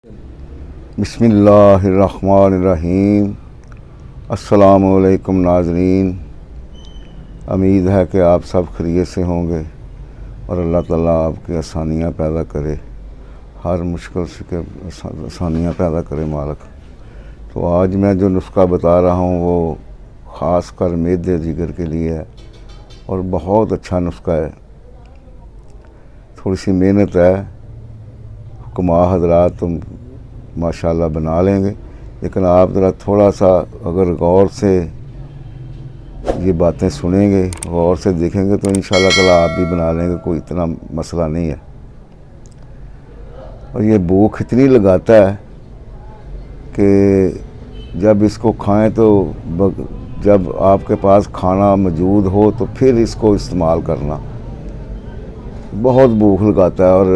बिस्मिल्लाहिर्रहमानिर्रहीम। अस्सलामुअलैकुम नाज़रीन। उम्मीद है कि आप सब खैरियत से होंगे और अल्लाह ताला आपकी आसानियाँ पैदा करे, हर मुश्किल से आसानियाँ पैदा करे मालिक। तो आज मैं जो नुस्खा बता रहा हूँ वो ख़ास कर मैदे जिगर के लिए है और बहुत अच्छा नुस्खा है। थोड़ी सी मेहनत है, हुक्मा हज़रात तुम माशाल्लाह बना लेंगे, लेकिन आप ज़रा थोड़ा सा अगर गौर से ये बातें सुनेंगे, गौर से देखेंगे तो इंशाल्लाह ताला आप भी बना लेंगे, कोई इतना मसला नहीं है। और ये भूख इतनी लगाता है कि जब इसको खाएं तो जब आपके पास खाना मौजूद हो तो फिर इसको इस्तेमाल करना। बहुत भूख लगाता है और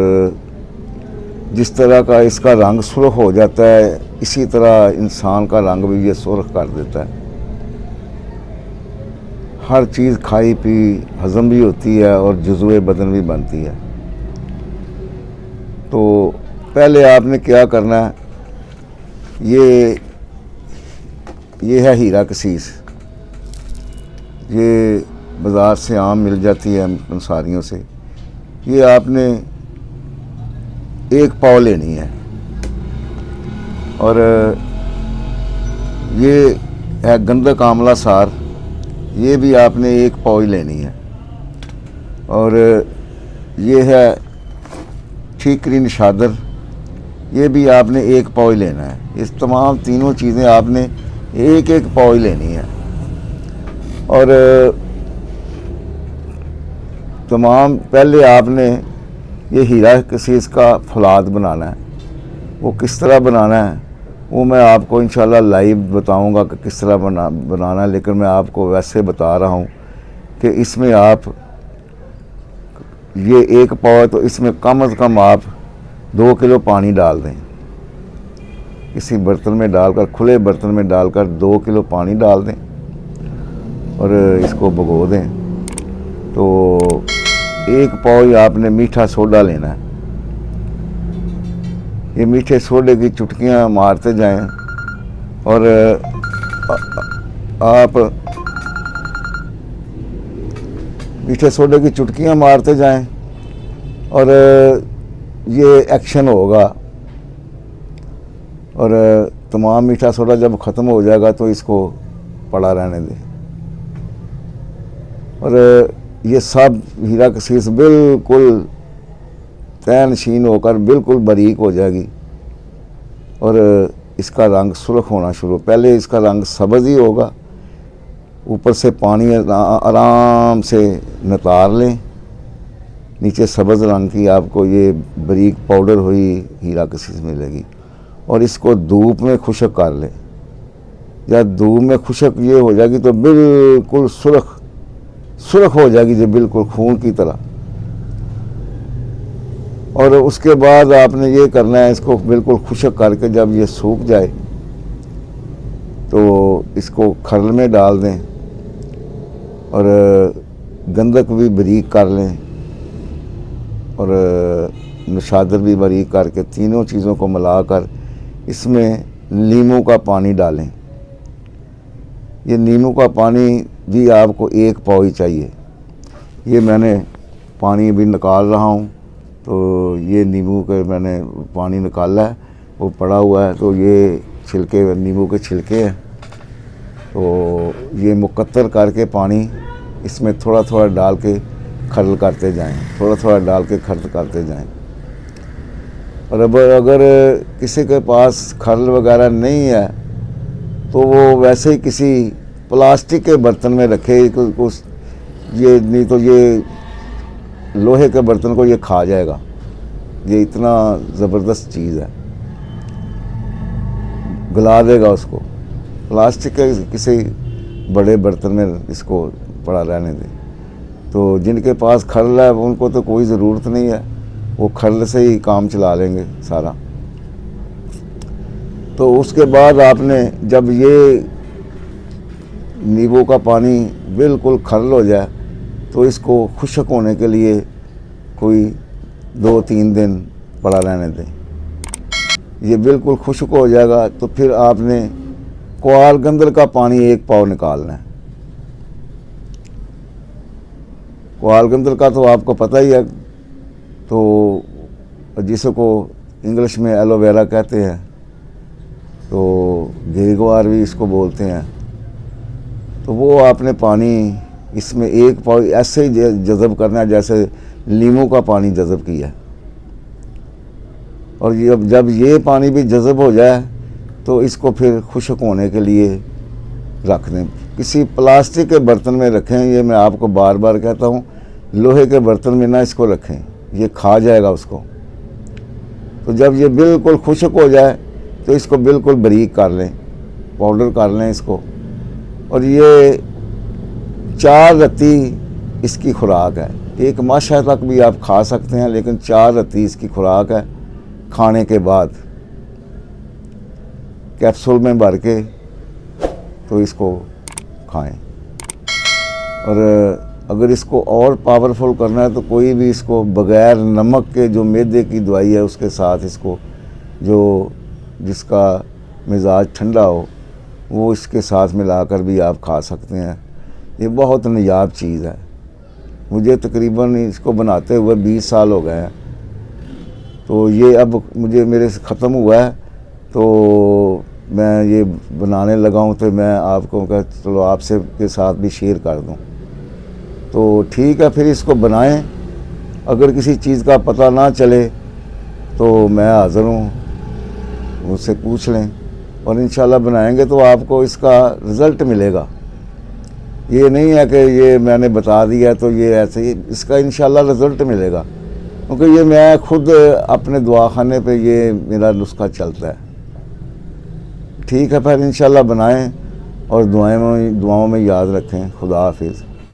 जिस तरह का इसका रंग सुर्ख हो जाता है, इसी तरह इंसान का रंग भी ये सुर्ख कर देता है। हर चीज़ खाई पी हज़म भी होती है और जुज़्वे बदन भी बनती है। तो पहले आपने क्या करना है, ये है हीरा कसीस। ये बाज़ार से आम मिल जाती है पंसारियों से। ये आपने 1 पाव लेनी है और ये है गंधक आंवला सार, ये भी आपने 1 पाव ही लेनी है। और ये है ठीकरी निशादर, ये भी आपने 1 पाव ही लेना है। इस तमाम तीनों चीज़ें आपने 1-1 पाव ही लेनी है। और तमाम पहले आपने ये हीरा कसीस का फलाद बनाना है। वो किस तरह बनाना है वो मैं आपको इंशाल्लाह लाइव बताऊंगा कि किस तरह बनाना है, लेकिन मैं आपको वैसे बता रहा हूँ कि इसमें आप ये 1 पाव है तो इसमें कम से कम आप 2 किलो पानी डाल दें। किसी बर्तन में डालकर, खुले बर्तन में डालकर 2 किलो पानी डाल दें और इसको भिगो दें। तो 1 पाव ही आपने मीठा सोडा लेना है। ये मीठे सोडे की चुटकियाँ मारते जाएं और आप मीठे सोडे की चुटकियाँ मारते जाएं और ये एक्शन होगा। और तमाम मीठा सोडा जब ख़त्म हो जाएगा तो इसको पड़ा रहने दें। और ये सब हीरा कसीस बिल्कुल तैनशीन होकर बिल्कुल बारीक हो जाएगी और इसका रंग सुर्ख होना शुरू। पहले इसका रंग सब्ज़ ही होगा, ऊपर से पानी आराम से नितार लें, नीचे सब्ज़ रंग की आपको ये बारीक पाउडर हुई हीरा कसीस मिलेगी। और इसको धूप में खुश्क कर लें। जब धूप में खुश्क ये हो जाएगी तो बिल्कुल सुर्ख हो जाएगी, जो बिल्कुल खून की तरह। और उसके बाद आपने ये करना है, इसको बिल्कुल खुश्क करके जब ये सूख जाए तो इसको खरल में डाल दें और गंधक भी बारीक कर लें और निशादर भी बारीक करके तीनों चीज़ों को मिलाकर इसमें नींबू का पानी डालें। ये नींबू का पानी भी आपको 1 पाव ही चाहिए। ये मैंने पानी भी निकाल रहा हूँ, तो ये नींबू के मैंने पानी निकाला है, वो पड़ा हुआ है। तो ये छिलके, नींबू के छिलके हैं, तो ये मुकत्तर करके पानी इसमें थोड़ा थोड़ा डाल के खरल करते जाएं, थोड़ा थोड़ा डाल के खरल करते जाएं। और अब अगर किसी के पास खरल वगैरह नहीं है तो वो वैसे ही किसी प्लास्टिक के बर्तन में रखे कुछ, ये नहीं तो ये लोहे के बर्तन को ये खा जाएगा। ये इतना ज़बरदस्त चीज़ है, गला देगा उसको। प्लास्टिक के किसी बड़े बर्तन में इसको पड़ा रहने दें। तो जिनके पास खरल है उनको तो कोई ज़रूरत नहीं है, वो खरल से ही काम चला लेंगे सारा। तो उसके बाद आपने जब ये नींबू का पानी बिल्कुल खरल हो जाए तो इसको खुश्क होने के लिए कोई 2-3 दिन पड़ा रहने दें। ये बिल्कुल खुश्क हो जाएगा तो फिर आपने क्वालगंदल का पानी 1 पाव निकालना है। क्वालगंदल का तो आपको पता ही है, तो जिसको इंग्लिश में एलोवेरा कहते हैं, तो घेगवार भी इसको बोलते हैं। तो वो आपने पानी इसमें 1 पाव ऐसे ही जज़ब करना है जैसे नींबू का पानी जज़ब किया है। और जब ये पानी भी जज़ब हो जाए तो इसको फिर खुश्क होने के लिए रख दें। किसी प्लास्टिक के बर्तन में रखें, ये मैं आपको बार बार कहता हूँ, लोहे के बर्तन में ना इसको रखें, ये खा जाएगा उसको। तो जब ये बिल्कुल खुश्क हो जाए तो इसको बिल्कुल बारीक कर लें, पाउडर कर लें इसको। और ये 4 रत्ती इसकी खुराक है। 1 माशा तक भी आप खा सकते हैं, लेकिन 4 रत्ती इसकी खुराक है। खाने के बाद कैप्सूल में भर के तो इसको खाएं। और अगर इसको और पावरफुल करना है तो कोई भी इसको बग़ैर नमक के, जो मैदे की दवाई है उसके साथ इसको, जो जिसका मिजाज ठंडा हो, वो इसके साथ मिलाकर भी आप खा सकते हैं। ये बहुत नायाब चीज़ है। मुझे तकरीबन इसको बनाते हुए 20 साल हो गए हैं। तो ये अब मेरे से ख़त्म हुआ है, तो मैं ये बनाने लगा हूँ, तो मैं आपको कहा चलो आपसे के साथ भी शेयर कर दूँ। तो ठीक है, फिर इसको बनाएं। अगर किसी चीज़ का पता ना चले तो मैं हाज़िर हूँ, मुझसे पूछ लें और इंशाल्लाह बनाएंगे तो आपको इसका रिज़ल्ट मिलेगा। ये नहीं है कि ये मैंने बता दिया तो ये ऐसे ही, इसका इंशाल्लाह रिज़ल्ट मिलेगा, क्योंकि ये मैं खुद अपने दवाखाने पे ये मेरा नुस्खा चलता है। ठीक है, फिर इंशाल्लाह बनाएं और दुआओं में याद रखें। खुदा हाफिज़।